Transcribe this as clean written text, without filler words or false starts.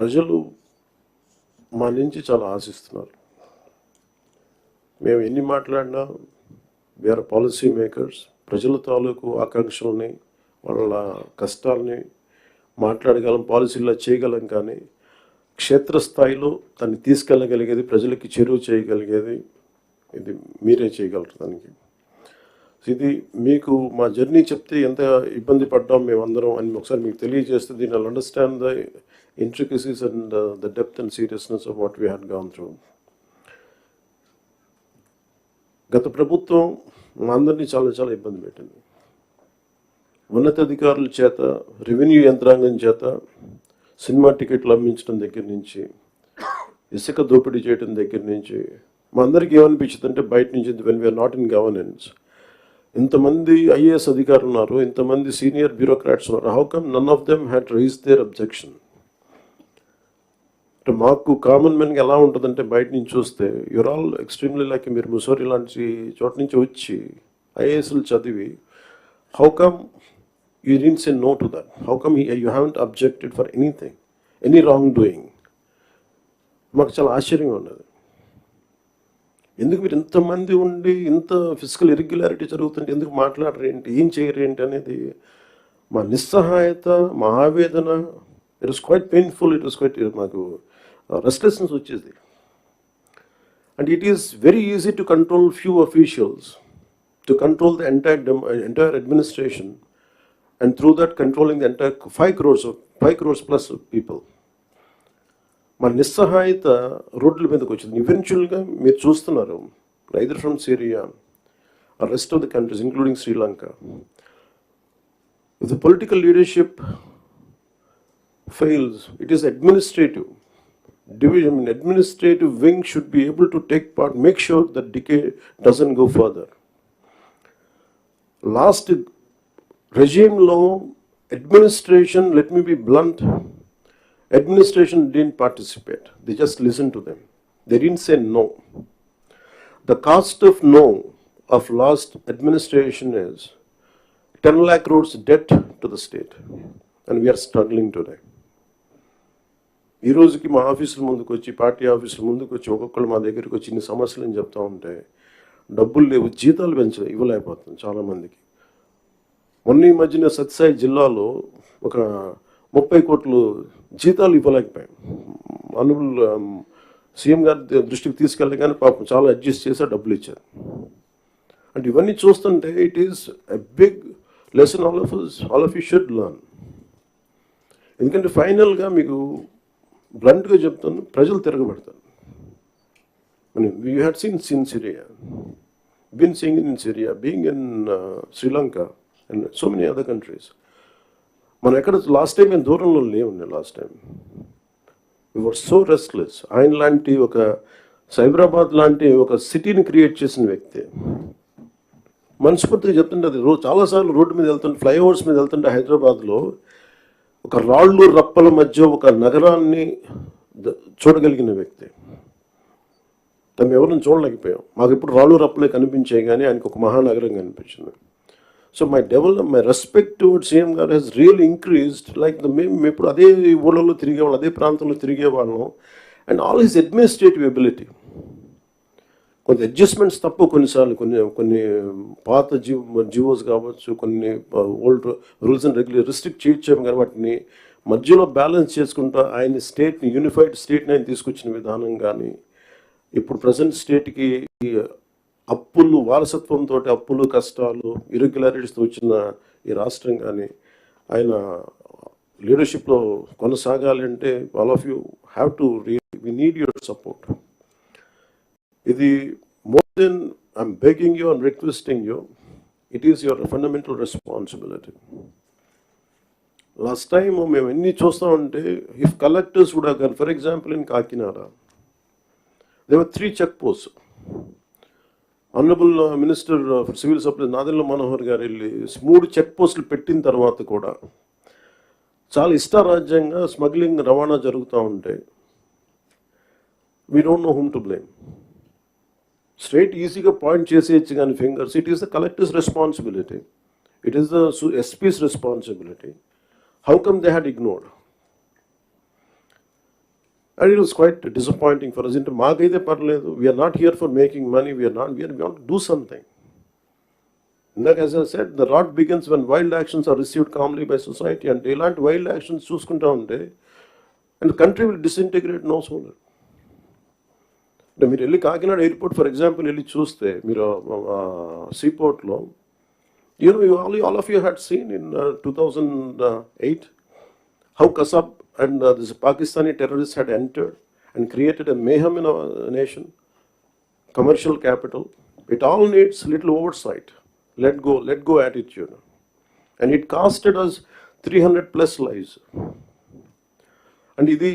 ప్రజలు మా నుంచి చాలా ఆశిస్తున్నారు. మేము ఎన్ని మాట్లాడినా వీఆర్ పాలసీ మేకర్స్. ప్రజల తాలూకు ఆకాంక్షల్ని, వాళ్ళ కష్టాలని మాట్లాడగలం, పాలసీల్లో చేయగలం. కానీ క్షేత్రస్థాయిలో దాన్ని తీసుకెళ్ళగలిగేది, ప్రజలకి చేరువ చేయగలిగేది ఇది మీరే చేయగలరు. దానికి ఇది మీకు మా జర్నీ చెప్తే ఎంత ఇబ్బంది పడ్డాం మేమందరం అని ఒకసారి మీకు తెలియజేస్తే దీన్ని I'll understand the intricacies and the depth and seriousness of what we had gone through. గత ప్రభుత్వం మా అందరినీ చాలా చాలా ఇబ్బంది పెట్టింది. ఉన్నతాధికారుల చేత, రెవెన్యూ యంత్రాంగం చేత సినిమా టికెట్లు అమ్మించడం దగ్గర నుంచి, ఇసుక దోపిడీ చేయడం దగ్గర నుంచి మా అందరికీ ఏమనిపించింది అంటే బయట నుంచి when we're not in governance, ఇంతమంది ఐఏఎస్ అధికారులు ఉన్నారు, ఇంతమంది సీనియర్ బ్యూరోక్రాట్స్ ఉన్నారు, how come none of them had raise their objection. అంటే మాకు కామన్ మెన్గా ఎలా ఉంటుందంటే బయట నుంచి చూస్తే యూర్ ఆల్ ఎక్స్ట్రీమ్లీ లైక్ మీరు ముసోరి లాంటి చోట నుంచి వచ్చి ఐఏఎస్లు చదివి how come you didn't say no to that, how come you haven't objected for anything, any wrong doing. మాకు చాలా ఆశ్చర్యంగా ఉన్నది. ఎందుకు మీరు ఇంతమంది ఉండి ఇంత ఫిజికల్ ఇర్రెగ్యులారిటీ జరుగుతుంటే ఎందుకు మాట్లాడరు ఏంటి, ఏం చేయరు ఏంటి అనేది మా నిస్సహాయత, మా ఆవేదన. It was quite painful, it was quite మాకు రెస్ట్లెస్నెస్ వచ్చేది. And it is very easy to control few officials, to control the entire administration, and through that controlling the entire 5 crores plus people. మన నిస్సహాయత రోడ్ల మీదకి వచ్చింది. ఈవెన్చువల్గా మీరు చూస్తున్నారు, either from Syria or rest of the countries including Sri Lanka, if the political leadership fails, it is administrative division. Administrative wing should be able to take part, make sure that decay doesn't go further. Last regime law, administration, let me be blunt, administration didn't participate. They just listened to them. They didn't say no. The cost of no of last administration is 10 lakh crores debt to the state, and we are struggling today. ఈ రోజుకి మా ఆఫీసుల ముందుకు వచ్చి, party ఆఫీసుల ముందుకు వచ్చి ఒక్కొక్కరు మా దగ్గరికి వచ్చి ఇన్ని సమస్యలు అని చెప్తా ఉంటే డబ్బులు లేవు, జీతాలు ఇవ్వలేకపోతుంది చాలామందికి. మొన్న ఈ మధ్యన సత్యసాయి జిల్లాలో ఒక 30 కోట్లు జీతాలు ఇవ్వలేకపోయాం. అనుబుల్ సీఎం గారి దృష్టికి తీసుకెళ్ళగానే పాపం చాలా అడ్జస్ట్ చేసి డబ్బులు ఇచ్చారు. అంటే ఇవన్నీ చూస్తుంటే it is a big lesson all of you should learn. ఎందుకంటే ఫైనల్గా మీకు బ్లంట్గా చెప్తాను, ప్రజలు తిరగబడతారు. We had seen Syria, been seeing in Syria, being in Sri Lanka and so many other countries. మనం ఎక్కడ లాస్ట్ టైం మేము దూరంలో లేవుండే. Last time we were so restless. ఆయన లాంటి ఒక సైబరాబాద్ లాంటి ఒక సిటీని క్రియేట్ చేసిన వ్యక్తి మనస్ఫూర్తిగా చెప్తుంటే, అది చాలాసార్లు రోడ్డు మీద వెళ్తుంటే, ఫ్లైఓవర్స్ మీద వెళ్తుంటే హైదరాబాద్లో ఒక రాళ్ళు రప్పల మధ్య ఒక నగరాన్ని చూడగలిగిన వ్యక్తి. తను ఎవరిని చూడలేకపోయాం. మాకు ఇప్పుడు రాళ్ళు రప్పలే కనిపించాయి, కానీ ఆయనకు ఒక మహానగరం కనిపించింది. So my respect towards CM గారు హెస్ రియల్ ఇంక్రీజ్డ్. లైక్ మేము ఇప్పుడు అదే ఊళ్ళలో తిరిగేవాళ్ళం, అదే ప్రాంతంలో తిరిగేవాళ్ళం. And all his administrative ability, కొంత అడ్జస్ట్మెంట్స్ తప్ప కొన్నిసార్లు కొన్ని పాత జివోస్ కావచ్చు, కొన్ని ఓల్డ్ రూల్స్ అండ్ రిస్ట్రిక్ట్ చేయొచ్చాము, కానీ వాటిని మధ్యలో బ్యాలెన్స్ చేసుకుంటూ ఆయన స్టేట్ని, యూనిఫైడ్ స్టేట్ని ఆయన తీసుకొచ్చిన విధానం కానీ, ఇప్పుడు ప్రజెంట్ స్టేట్కి అప్పులు, వారసత్వంతో అప్పులు, కష్టాలు, ఇర్రెగ్యులారిటీస్తో వచ్చిన ఈ రాష్ట్రం కానీ ఆయన లీడర్షిప్లో కొనసాగాలి అంటే all of you have to we need your support. ఇది more than I'm begging you and requesting you, it is your fundamental responsibility. Last time మేము ఎన్ని చూస్తూ ఉంటే, if collectors would have gone, for example in Kakinada, there were 3 check posts. Honorable Minister for Civil Supplies Nadilla Manohar గారు వెళ్ళి 3 check పోస్టులు పెట్టిన తర్వాత కూడా చాలా ఇష్టారాజ్యంగా స్మగ్లింగ్, రవాణా జరుగుతూ ఉంటే we don't know whom to blame. Straight ఈజీగా పాయింట్ చేసేయచ్చు కానీ fingers, it is the collector's responsibility, it is the SP's responsibility. How come they had ignored? And it was quite disappointing for us. Into మాకైతే పర్లేదు, we are not here for making money, we want to do something. As I said, the rot begins when wild actions are received calmly by society, and ఇలాంటి wild actions చూసుకుంటా ఉంటే, and the country will disintegrate no sooner. అంటే మీరు వెళ్ళి Kakinada airport for example వెళ్ళి చూస్తే, మీరు సీపోర్ట్లో, all of you had seen in 2008 how Kasab and this Pakistani terrorists had entered and created a mayhem in our nation, commercial capital. It all needs little oversight, let go attitude. And it costed us 300 plus lives. And ఇది